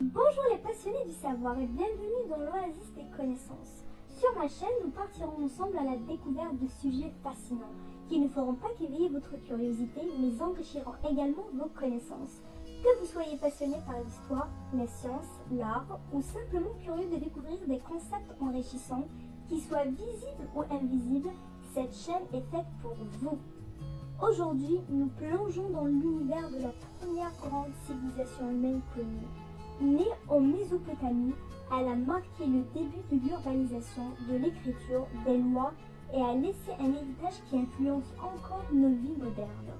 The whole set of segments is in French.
Bonjour les passionnés du savoir et bienvenue dans l'Oasis des connaissances. Sur ma chaîne, nous partirons ensemble à la découverte de sujets fascinants qui ne feront pas qu'éveiller votre curiosité, mais enrichiront également vos connaissances. Que vous soyez passionné par l'histoire, la science, l'art ou simplement curieux de découvrir des concepts enrichissants, qu'ils soient visibles ou invisibles, cette chaîne est faite pour vous. Aujourd'hui, nous plongeons dans l'univers de la première grande civilisation humaine connue. Née en Mésopotamie, elle a marqué le début de l'urbanisation, de l'écriture, des lois et a laissé un héritage qui influence encore nos vies modernes.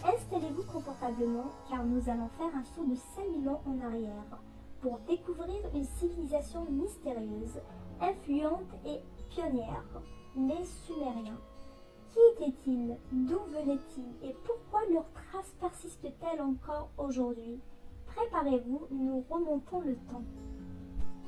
Installez-vous confortablement car nous allons faire un saut de 5000 ans en arrière pour découvrir une civilisation mystérieuse, influente et pionnière, les Sumériens. Qui étaient-ils? D'où venaient-ils? Et pourquoi leurs traces persistent-elles encore aujourd'hui? Préparez-vous, nous remontons le temps.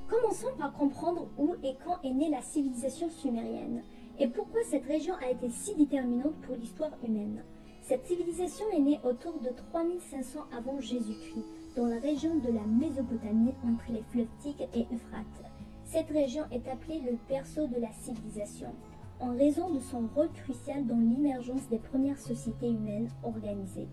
Commençons par comprendre où et quand est née la civilisation sumérienne et pourquoi cette région a été si déterminante pour l'histoire humaine. Cette civilisation est née autour de 3500 avant Jésus-Christ, dans la région de la Mésopotamie entre les fleuves Tigre et Euphrate. Cette région est appelée le berceau de la civilisation, en raison de son rôle crucial dans l'émergence des premières sociétés humaines organisées.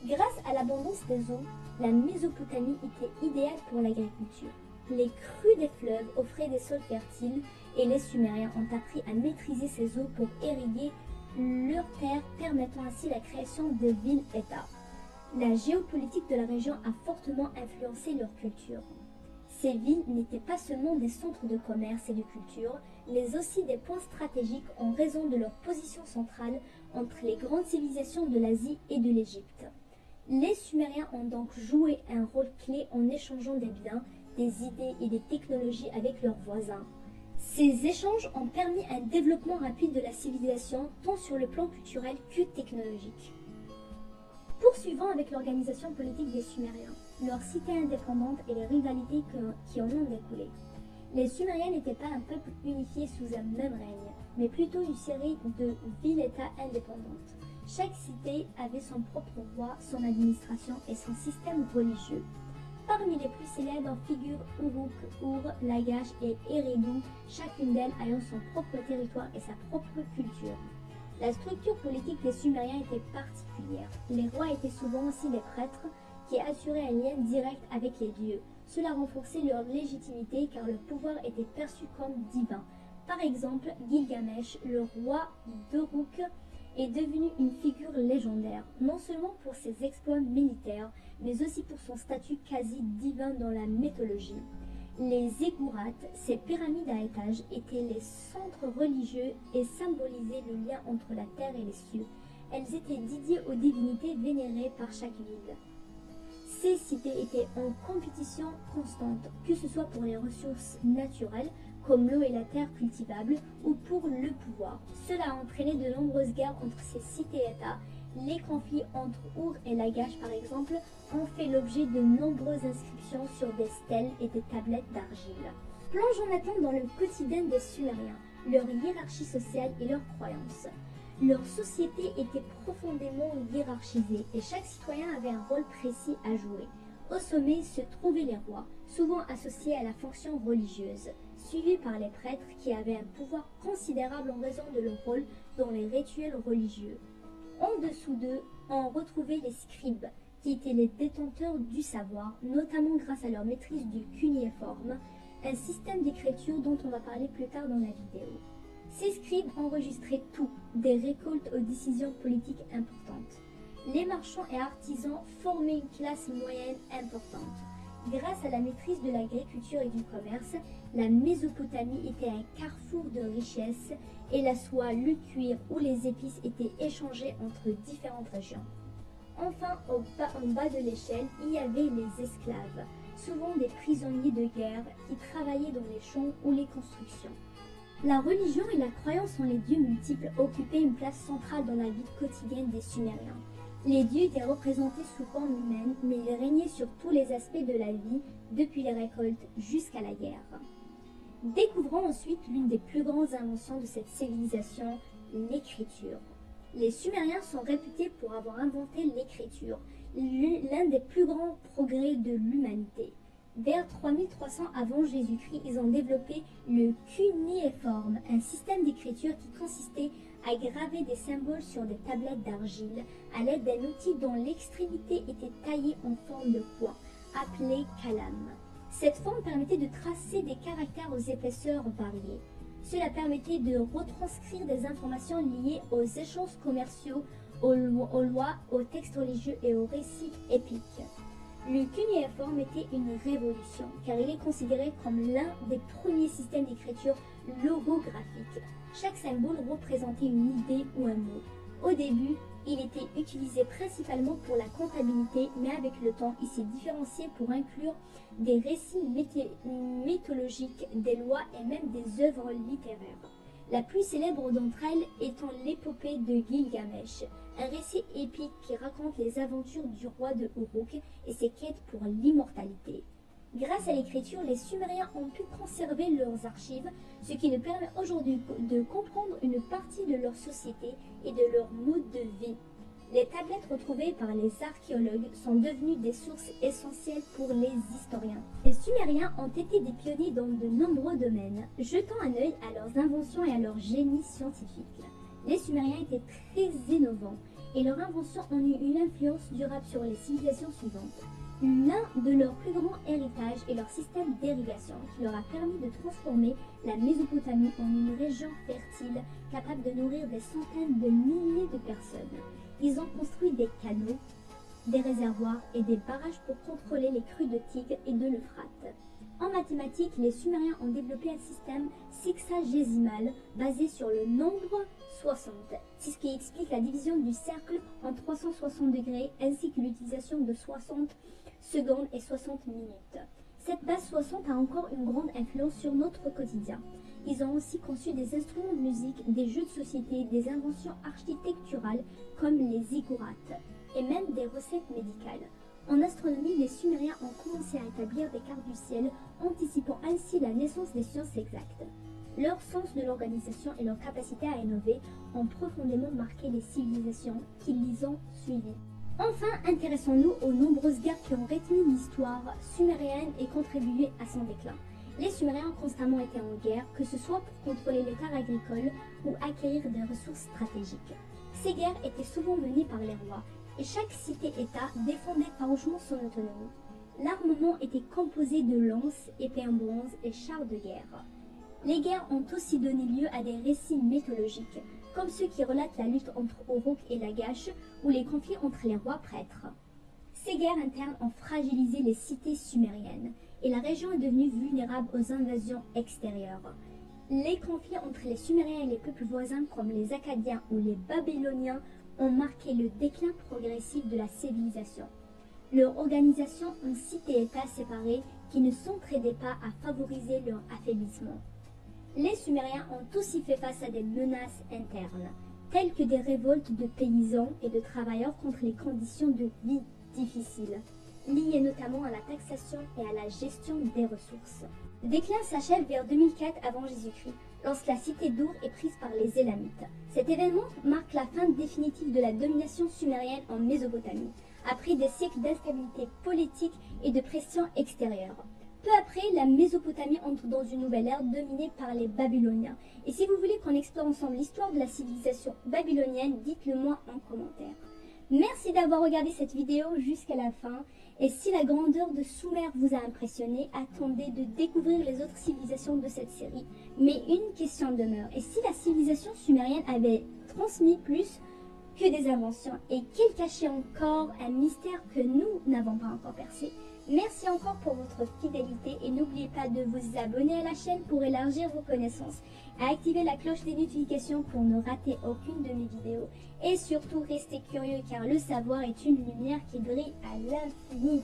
Grâce à l'abondance des eaux, la Mésopotamie était idéale pour l'agriculture. Les crues des fleuves offraient des sols fertiles et les Sumériens ont appris à maîtriser ces eaux pour irriguer leurs terres, permettant ainsi la création de villes-États. La géopolitique de la région a fortement influencé leur culture. Ces villes n'étaient pas seulement des centres de commerce et de culture, mais aussi des points stratégiques en raison de leur position centrale entre les grandes civilisations de l'Asie et de l'Égypte. Les Sumériens ont donc joué un rôle clé en échangeant des biens, des idées et des technologies avec leurs voisins. Ces échanges ont permis un développement rapide de la civilisation, tant sur le plan culturel que technologique. Poursuivant avec l'organisation politique des Sumériens, leur cité indépendante et les rivalités qui en ont découlé. Les Sumériens n'étaient pas un peuple unifié sous un même règne, mais plutôt une série de villes-États indépendantes. Chaque cité avait son propre roi, son administration et son système religieux. Parmi les plus célèbres figurent Uruk, Ur, Lagash et Eridu, chacune d'elles ayant son propre territoire et sa propre culture. La structure politique des Sumériens était particulière. Les rois étaient souvent aussi des prêtres qui assuraient un lien direct avec les dieux. Cela renforçait leur légitimité car le pouvoir était perçu comme divin. Par exemple, Gilgamesh, le roi d'Uruk, est devenu une figure légendaire, non seulement pour ses exploits militaires, mais aussi pour son statut quasi divin dans la mythologie. Les ziggourats, ces pyramides à étages, étaient les centres religieux et symbolisaient le lien entre la terre et les cieux. Elles étaient dédiées aux divinités vénérées par chaque ville. Ces cités étaient en compétition constante, que ce soit pour les ressources naturelles, comme l'eau et la terre cultivables, ou pour le pouvoir. Cela a entraîné de nombreuses guerres entre ces cités-États. Les conflits entre Ur et Lagash, par exemple, ont fait l'objet de nombreuses inscriptions sur des stèles et des tablettes d'argile. Plongeons maintenant dans le quotidien des Sumériens, leur hiérarchie sociale et leurs croyances. Leur société était profondément hiérarchisée et chaque citoyen avait un rôle précis à jouer. Au sommet se trouvaient les rois, souvent associés à la fonction religieuse, suivis par les prêtres qui avaient un pouvoir considérable en raison de leur rôle dans les rituels religieux. En dessous d'eux, on retrouvait les scribes, qui étaient les détenteurs du savoir, notamment grâce à leur maîtrise du cunéiforme, un système d'écriture dont on va parler plus tard dans la vidéo. Ces scribes enregistraient tout, des récoltes aux décisions politiques importantes. Les marchands et artisans formaient une classe moyenne importante. Grâce à la maîtrise de l'agriculture et du commerce, la Mésopotamie était un carrefour de richesses et la soie, le cuir ou les épices étaient échangés entre différentes régions. Enfin, en bas de l'échelle, il y avait les esclaves, souvent des prisonniers de guerre qui travaillaient dans les champs ou les constructions. La religion et la croyance en les dieux multiples occupaient une place centrale dans la vie quotidienne des Sumériens. Les dieux étaient représentés sous forme humaine, mais ils régnaient sur tous les aspects de la vie, depuis les récoltes jusqu'à la guerre. Découvrons ensuite l'une des plus grandes inventions de cette civilisation, l'écriture. Les Sumériens sont réputés pour avoir inventé l'écriture, l'un des plus grands progrès de l'humanité. Vers 3300 avant Jésus-Christ, ils ont développé le cunéiforme, un système d'écriture qui consistait à graver des symboles sur des tablettes d'argile à l'aide d'un outil dont l'extrémité était taillée en forme de poing, appelé calame. Cette forme permettait de tracer des caractères aux épaisseurs variées. Cela permettait de retranscrire des informations liées aux échanges commerciaux, aux lois, aux textes religieux et aux récits épiques. Le cunéiforme était une révolution, car il est considéré comme l'un des premiers systèmes d'écriture logographique. Chaque symbole représentait une idée ou un mot. Au début, il était utilisé principalement pour la comptabilité, mais avec le temps, il s'est différencié pour inclure des récits mythologiques, des lois et même des œuvres littéraires. La plus célèbre d'entre elles étant l'épopée de Gilgamesh, un récit épique qui raconte les aventures du roi de Uruk et ses quêtes pour l'immortalité. Grâce à l'écriture, les Sumériens ont pu conserver leurs archives, ce qui nous permet aujourd'hui de comprendre une partie de leur société et de leur mode de vie. Les tablettes retrouvées par les archéologues sont devenues des sources essentielles pour les historiens. Les Sumériens ont été des pionniers dans de nombreux domaines, jetant un œil à leurs inventions et à leur génie scientifique. Les Sumériens étaient très innovants et leurs inventions ont eu une influence durable sur les civilisations suivantes. L'un de leurs plus grands héritages est leur système d'irrigation qui leur a permis de transformer la Mésopotamie en une région fertile capable de nourrir des centaines de milliers de personnes. Ils ont construit des canaux, des réservoirs et des barrages pour contrôler les crues de Tigre et de l'Euphrate. En mathématiques, les Sumériens ont développé un système sexagésimal basé sur le nombre 60. C'est ce qui explique la division du cercle en 360 degrés ainsi que l'utilisation de 60 secondes et 60 minutes. Cette base 60 a encore une grande influence sur notre quotidien. Ils ont aussi conçu des instruments de musique, des jeux de société, des inventions architecturales comme les ziggourats et même des recettes médicales. En astronomie, les Sumériens ont commencé à établir des cartes du ciel, anticipant ainsi la naissance des sciences exactes. Leur sens de l'organisation et leur capacité à innover ont profondément marqué les civilisations qui les ont suivies. Enfin, intéressons-nous aux nombreuses guerres qui ont rythmé l'histoire sumérienne et contribué à son déclin. Les Sumériens ont constamment été en guerre, que ce soit pour contrôler les terres agricoles ou acquérir des ressources stratégiques. Ces guerres étaient souvent menées par les rois, et chaque cité-État défendait farouchement son autonomie. L'armement était composé de lances, épées en bronze et chars de guerre. Les guerres ont aussi donné lieu à des récits mythologiques, comme ceux qui relatent la lutte entre Uruk et Lagash ou les conflits entre les rois prêtres. Ces guerres internes ont fragilisé les cités sumériennes et la région est devenue vulnérable aux invasions extérieures. Les conflits entre les Sumériens et les peuples voisins comme les Akkadiens ou les Babyloniens ont marqué le déclin progressif de la civilisation. Leur organisation en cités-États séparés qui ne s'entraidaient pas à favoriser leur affaiblissement. Les Sumériens ont aussi fait face à des menaces internes, telles que des révoltes de paysans et de travailleurs contre les conditions de vie difficiles, liées notamment à la taxation et à la gestion des ressources. Le déclin s'achève vers 2004 avant Jésus-Christ, lorsque la cité d'Ur est prise par les Élamites. Cet événement marque la fin définitive de la domination sumérienne en Mésopotamie, après des siècles d'instabilité politique et de pression extérieure. Peu après, la Mésopotamie entre dans une nouvelle ère dominée par les Babyloniens. Et si vous voulez qu'on explore ensemble l'histoire de la civilisation babylonienne, dites-le moi en commentaire. Merci d'avoir regardé cette vidéo jusqu'à la fin. Et si la grandeur de Sumer vous a impressionné, attendez de découvrir les autres civilisations de cette série. Mais une question demeure. Et si la civilisation sumérienne avait transmis plus que des inventions? Et qu'elle cachait encore un mystère que nous n'avons pas encore percé? Merci encore pour votre fidélité et n'oubliez pas de vous abonner à la chaîne pour élargir vos connaissances, à activer la cloche des notifications pour ne rater aucune de mes vidéos et surtout restez curieux car le savoir est une lumière qui brille à l'infini.